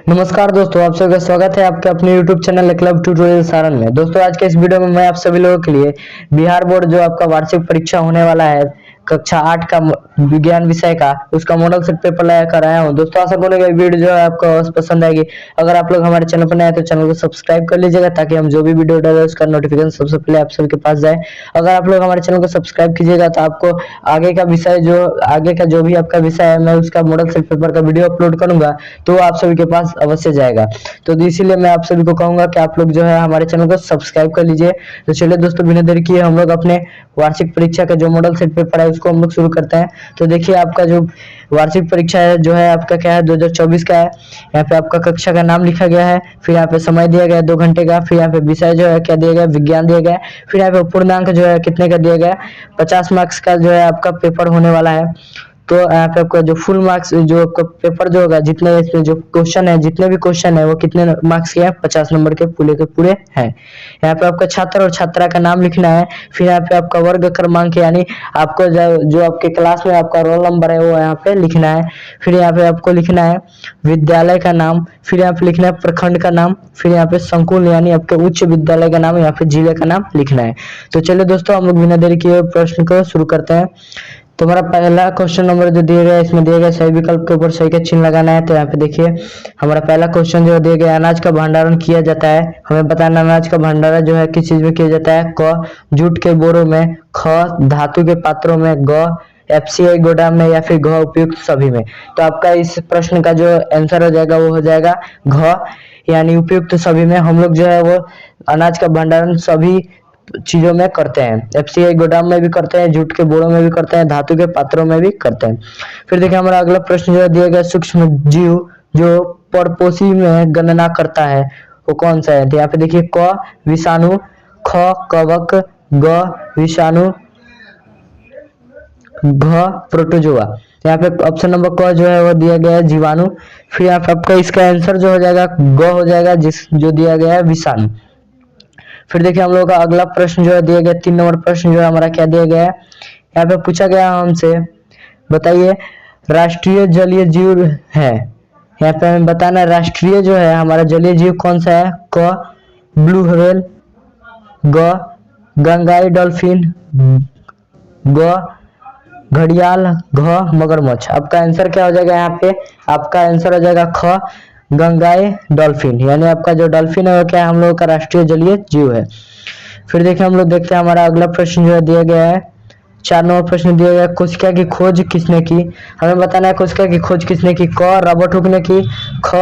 नमस्कार दोस्तों, आप सभी का स्वागत है आपके अपने YouTube channel club tutorial Saran में। दोस्तों, आज के इस वीडियो में मैं आप सभी लोगों के लिए बिहार बोर्ड जो आपका वार्षिक परीक्षा होने वाला है कक्षा 8 का विज्ञान विषय का, उसका मॉडल सेट पेपर लाया कर आया हूं। दोस्तों, आशा करूंगा ये वीडियो जो है आपको अवश्य पसंद आएगी। अगर आप लोग हमारे चैनल पर नए हैं तो चैनल को सब्सक्राइब कर लीजिएगा ताकि हम जो भी वीडियो डालें उसका नोटिफिकेशन सबसे पहले आप सभी के पास जाए। अगर आप लोग हमारे चैनल को सब्सक्राइब कीजिएगा तो आपको आगे का जो भी आपका विषय है, मैं उसका मॉडल सेट पेपर का वीडियो अपलोड करूंगा तो आप सभी के पास अवश्य जाएगा। तो इसीलिए मैं आप सभी को कहूंगा कि आप लोग जो है हमारे चैनल को सब्सक्राइब कर लीजिए। तो चलिए दोस्तों, बिना देरी किए हम लोग अपने वार्षिक परीक्षा का जो मॉडल सेट पेपर है उसको हम लोग शुरू करते हैं। तो देखिए, आपका जो वार्षिक परीक्षा है जो है आपका क्या है, 2024 का है। यहाँ पे आपका कक्षा का नाम लिखा गया है, फिर यहाँ पे समय दिया गया है 2 घंटे का, फिर यहाँ पे विषय जो है क्या दिया गया है, विज्ञान दिया गया है, फिर यहाँ पे पूर्णांक जो है कितने का दिया गया है, 50 मार्क्स का जो है आपका पेपर होने वाला है। तो यहाँ पे आपका जो फुल मार्क्स जो आपका पेपर जो होगा, जितने इसमें जो क्वेश्चन है, जितने भी क्वेश्चन है वो कितने मार्क्स के हैं, 50 नंबर के पूरे हैं। यहाँ पे आपका छात्र और छात्रा का नाम लिखना है, फिर यहाँ पे आपका वर्ग क्रमांक यानी आपको जो आपके क्लास में आपका रोल नंबर है वो यहाँ पे लिखना है। फिर यहाँ पे आपको लिखना है विद्यालय का नाम, फिर यहाँ पे लिखना है प्रखंड का नाम, फिर यहाँ पे संकुल यानी आपके उच्च विद्यालय का नाम, यहाँ पे जिले का नाम लिखना है। तो चलिए दोस्तों, हम लोग बिना देरी किए प्रश्न को शुरू करते हैं। तो हमारा पहला क्वेश्चन नंबर जो दिया गया है, इसमें दिया गया सही विकल्प के ऊपर सही का चिन्ह लगाना है। तो यहाँ पे देखिए, हमारा पहला क्वेश्चन जो दिया गया, अनाज का भंडारण किया जाता है। हमें बताना अनाज का भंडारण जो है किस चीज में किया जाता है। क, जूट के बोरों में, ख, धातु के पात्रों में, ग, FCI गोदाम में, या फिर घ, उपयुक्त सभी में। तो आपका इस प्रश्न का जो आंसर हो जाएगा वो हो जाएगा घ, यानी उपयुक्त सभी में। हम लोग जो है वो अनाज का भंडारण सभी चीजों में करते हैं। FCI गोदाम में भी करते हैं, जूट के बोरों में भी करते हैं, धातु के पात्रों में भी करते हैं। फिर देखिए, हमारा अगला प्रश्न जो दिया गया, सूक्ष्म जीव जो परपोषी में गणना करता है वो कौन सा है। तो यहाँ पे देखिए, क विषाणु, ख कवक, ग विषाणु, घ प्रोटोजोआ। यहाँ पे ऑप्शन नंबर क जो है वो दिया गया है जीवाणु। फिर यहाँ पे आपका इसका आंसर जो हो जाएगा ग हो जाएगा, जो दिया गया है विषाणु। फिर देखिए, हम लोगों का अगला प्रश्न जो है दिया गया, 3 नंबर प्रश्न जो है हमारा क्या दिया गया है। यहाँ पे पूछा गया हमसे, बताइए राष्ट्रीय जलीय जीव है। यहाँ पे हमें बताना राष्ट्रीय जो है हमारा जलीय जीव कौन सा है। क ब्लू व्हेल, ग गंगाई डॉल्फिन, ग घड़ियाल, घ मगरमच्छ। आपका आंसर क्या हो जाएगा, यहाँ पे आपका आंसर हो जाएगा ख गंगाई डॉल्फिन, यानी आपका जो डॉल्फिन है वो क्या है, हम लोग का राष्ट्रीय जलीय जीव है। फिर देखिए, हम लोग देखते हैं हमारा अगला प्रश्न जो है दिया गया है, 4 नंबर प्रश्न दिया गया, कोशिका की खोज किसने की। हमें बताना है कोशिका की खोज किसने की। क रॉबर्ट हुक ने की, ख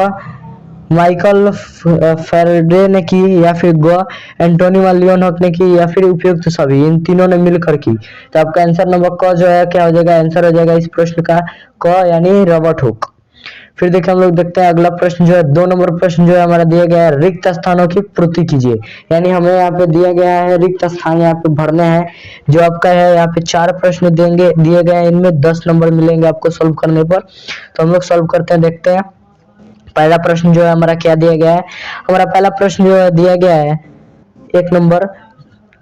माइकल फैराडे ने की, या फिर ग एंटोनी वान लीएनहॉक ने की, या फिर उपयुक्त सभी, इन तीनों ने मिलकर की। तो आपका आंसर नंबर क जो है क्या हो जाएगा, आंसर हो जाएगा इस प्रश्न का क यानी रॉबर्ट हुक। फिर देखिए, हम लोग देखते हैं अगला प्रश्न जो है, 2 नंबर प्रश्न जो है हमारा दिया गया है, रिक्त स्थानों की पूर्ति कीजिए। यानी हमें यहाँ पे दिया गया है रिक्त स्थान यहाँ पे भरने हैं। जो आपका है यहाँ पे 4 प्रश्न देंगे दिए गए हैं, इनमें 10 नंबर मिलेंगे आपको सॉल्व करने पर। तो हम लोग सॉल्व करते हैं, देखते हैं। पहला प्रश्न जो है हमारा क्या दिया गया है। हमारा पहला प्रश्न जो है दिया गया है 1 नंबर,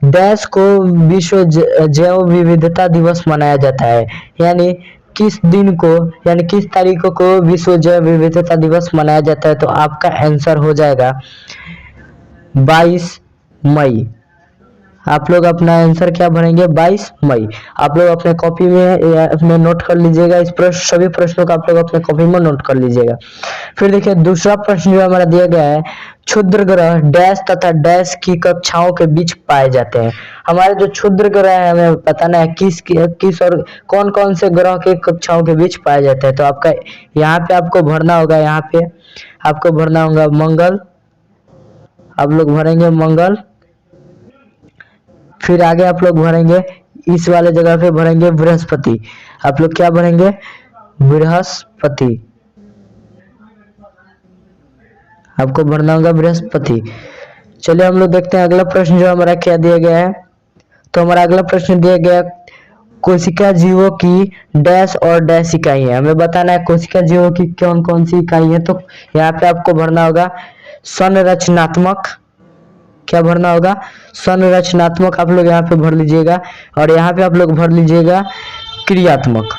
डैश को विश्व जैव विविधता दिवस मनाया जाता है। यानी किस दिन को, यानी किस तारीख को विश्व जैव विविधता दिवस मनाया जाता है। तो आपका आंसर हो जाएगा 22 मई। आप लोग अपना आंसर क्या भरेंगे, 22 मई। आप लोग अपने कॉपी में अपने नोट कर लीजिएगा, इस सभी प्रश्नों को आप लोग अपने कॉपी में नोट कर लीजिएगा। फिर देखिए, दूसरा प्रश्न जो हमारा दिया गया है, क्षुद्र ग्रह डैश तथा डैश की कक्षाओं के बीच पाए जाते हैं। हमारे जो क्षुद्र ग्रह है हमें बताना है किस और कौन कौन से ग्रह के कक्षाओं के बीच पाए जाते हैं। तो आपका यहाँ पे आपको भरना होगा, यहाँ पे आपको भरना होगा मंगल, आप लोग भरेंगे मंगल। फिर आगे आप लोग भरेंगे इस वाले जगह पे भरेंगे बृहस्पति। आप लोग क्या भरेंगे, बृहस्पति, आपको भरना होगा बृहस्पति। चलिए हम लोग देखते हैं अगला प्रश्न जो हमारा क्या दिया गया है। तो हमारा अगला प्रश्न दिया गया, कोशिका जीवों की डैश और डैश इकाई है। हमें बताना है कोशिका जीवों की कौन कौन सी इकाई है। तो यहाँ पे आपको भरना होगा संरचनात्मक, क्या भरना होगा, संरचनात्मक। आप लोग यहाँ पे भर लीजिएगा, और यहाँ पे आप लोग भर लीजिएगा क्रियात्मक।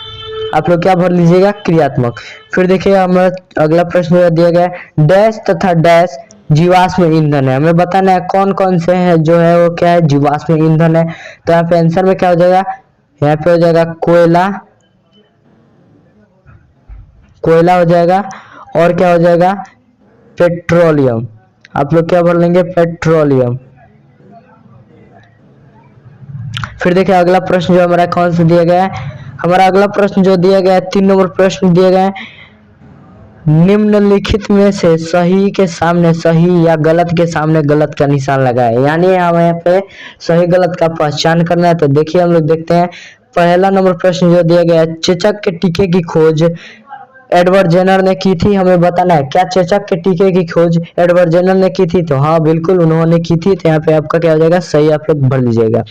आप लोग क्या भर लीजिएगा, क्रियात्मक। फिर देखिए हमारा अगला प्रश्न जो दिया गया है, डैश तथा डैश जीवाश्म ईंधन है। हमें बताना है कौन कौन से हैं जो है वो क्या है, जीवाश्म ईंधन है। तो यहाँ पे आंसर में क्या हो जाएगा, यहाँ पे हो जाएगा कोयला, कोयला हो जाएगा, और क्या हो जाएगा, पेट्रोलियम। आप लोग क्या भर लेंगे, पेट्रोलियम। फिर देखिए अगला प्रश्न जो हमारा कौन सा दिया गया है, हमारा अगला प्रश्न जो दिया गया है 3 नंबर प्रश्न दिया गया है, निम्नलिखित में से सही के सामने सही या गलत के सामने गलत का निशान लगाए। यानी हमें यहाँ पे सही गलत का पहचान करना है। तो देखिए हम लोग देखते हैं पहला नंबर प्रश्न जो दिया गया है, चेचक के टीके की खोज एडवर्ड जेनर ने की थी। हमें बताना है क्या चेचक के टीके की खोज एडवर्ड जेनर ने की थी। तो हाँ बिल्कुल उन्होंने की थी। तो यहाँ पे आपका क्या हो जाएगा, सही आप लोग भर लीजिएगा।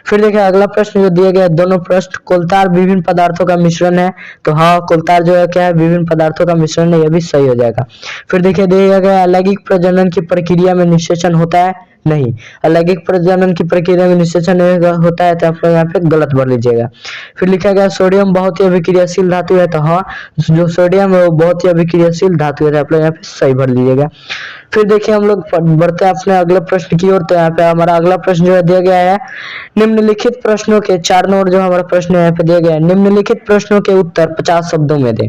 फिर देखिए अगला प्रश्न जो दिया गया है, दोनों प्रश्न, कोलतार विभिन्न पदार्थों का मिश्रण है। तो हाँ कोलतार जो है क्या है, विभिन्न पदार्थों का मिश्रण है, यह भी सही हो जाएगा। फिर देखिए दिया गया अलैंगिक प्रजनन की प्रक्रिया में निषेचन होता है, नहीं। अलैंगिक प्रजनन की प्रक्रिया में निषेचन होता है, तो आप लोग यहाँ पे गलत भर लीजिएगा। फिर लिखा गया सोडियम बहुत ही अभिक्रियाशील धातु है। तो हाँ जो सोडियम है वो बहुत ही अभिक्रियाशील धातु है, आप लोग यहाँ पे सही भर लीजिएगा। फिर देखिए हम लोग बढ़ते हैं अपने अगले प्रश्न की ओर। तो यहाँ पे हमारा अगला प्रश्न जो है दिया गया है, निम्नलिखित प्रश्नों के 4 नंबर जो हमारा प्रश्न यहाँ पे दिया गया है, निम्नलिखित प्रश्नों के उत्तर 50 शब्दों में दें।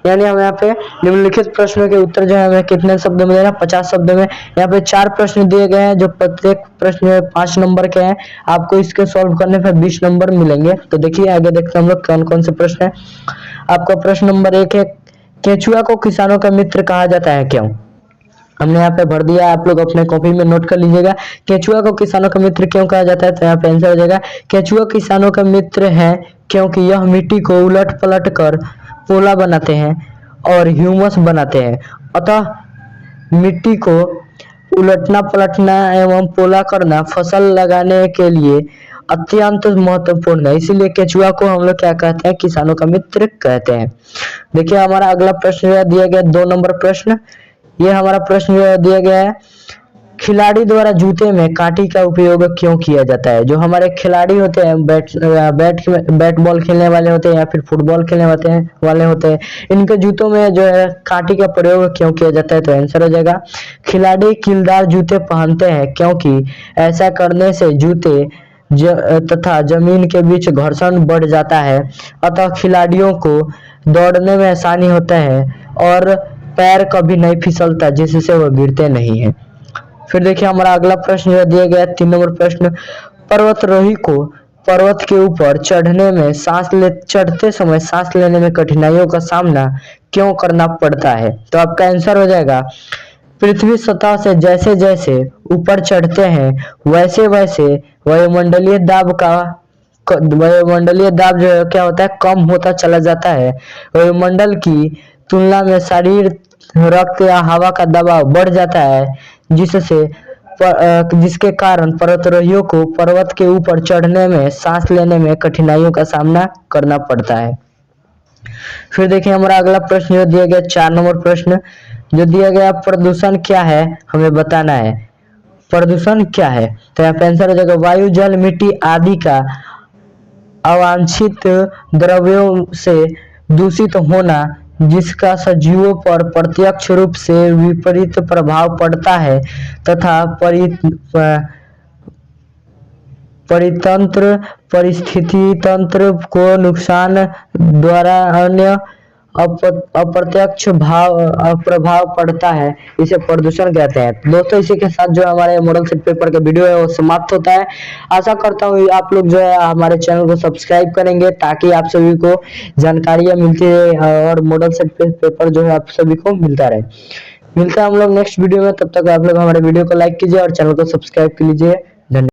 यानी हम यहाँ पे निम्नलिखित प्रश्नों के उत्तर जो है हमें कितने शब्दों में देना, 50 शब्दों में। यहाँ पे 4 प्रश्न दिए गए हैं जो प्रत्येक प्रश्न में 5 नंबर के हैं। आपको इसके सॉल्व करने पर 20 नंबर मिलेंगे। तो देखिए आगे देखते हैं हम लोग कौन कौन से प्रश्न है। आपका प्रश्न नंबर 1 है, केचुआ को किसानों का मित्र कहा जाता है, क्यों। हमने यहाँ पे भर दिया, आप लोग अपने कॉपी में नोट कर लीजिएगा, केचुआ को किसानों का मित्र क्यों कहा जाता है। तो यहाँ पे आंसर हो जाएगा, केचुआ किसानों का मित्र है क्योंकि यह मिट्टी को उलट पलट कर पोला बनाते हैं और ह्यूमस बनाते हैं। अतः मिट्टी को उलटना पलटना एवं पोला करना फसल लगाने के लिए अत्यंत महत्वपूर्ण है, इसीलिए केचुआ को हम लोग क्या कहते हैं, किसानों का मित्र कहते हैं। देखिए हमारा अगला प्रश्न दिया गया 2 नंबर प्रश्न। ये हमारा प्रश्न दिया गया है, खिलाड़ी द्वारा जूते में कांटी का उपयोग क्यों किया जाता है। जो हमारे खिलाड़ी होते हैं, बैट बॉल खेलने वाले होते हैं या फिर फुटबॉल खेलने वाले होते हैं, इनके जूतों में जो है कांटी का प्रयोग क्यों किया जाता है। तो आंसर हो जाएगा, खिलाड़ी कीलदार जूते पहनते हैं क्योंकि ऐसा करने से जूते तथा जमीन के बीच घर्षण बढ़ जाता है, अतः खिलाड़ियों को दौड़ने में आसानी होता है और पैर कभी नहीं फिसलता जिससे वो गिरते नहीं है। फिर देखिए हमारा अगला प्रश्न जो दिया गया 3 नंबर प्रश्न, पर्वतारोही को पर्वत के ऊपर चढ़ते समय सांस लेने में कठिनाइयों का सामना क्यों करना पड़ता है। तो आपका आंसर हो जाएगा, पृथ्वी सतह से जैसे जैसे ऊपर चढ़ते हैं वैसे वैसे वायुमंडलीय दाब जो है क्या होता है, कम होता चला जाता है। वायुमंडल की तुलना में शरीर, रक्त या हवा का दबाव बढ़ जाता है, जिसके कारण पर्वतारोहियों को पर्वत के ऊपर चढ़ने में, सांस लेने में कठिनाइयों का सामना करना पड़ता है। फिर देखिए हमारा अगला प्रश्न जो दिया गया 4 नंबर प्रश्न जो दिया गया, प्रदूषण क्या है हमें बताना है। प्रदूषण क्या है, तो यहाँ पे आंसर हो जाएगा, वायु, जल, मिट्टी आदि का अवांछित द्रव्यों से दूषित होना जिसका सजीवों पर प्रत्यक्ष रूप से विपरीत प्रभाव पड़ता है तथा परितंत्र परिस्थिति तंत्र को नुकसान द्वारा अन्य अप्रत्यक्ष प्रभाव पड़ता है, इसे प्रदूषण कहते हैं। दोस्तों इसी के साथ जो हमारे मॉडल सेट पेपर का वीडियो है वो समाप्त होता है। आशा करता हूँ आप लोग जो है हमारे चैनल को सब्सक्राइब करेंगे ताकि आप सभी को जानकारियां मिलती रहे और मॉडल सेट पेपर जो है आप सभी को मिलता रहे। मिलता है हम लोग नेक्स्ट वीडियो में, तब तक आप लोग हमारे वीडियो को लाइक कीजिए और चैनल को सब्सक्राइब कीजिए।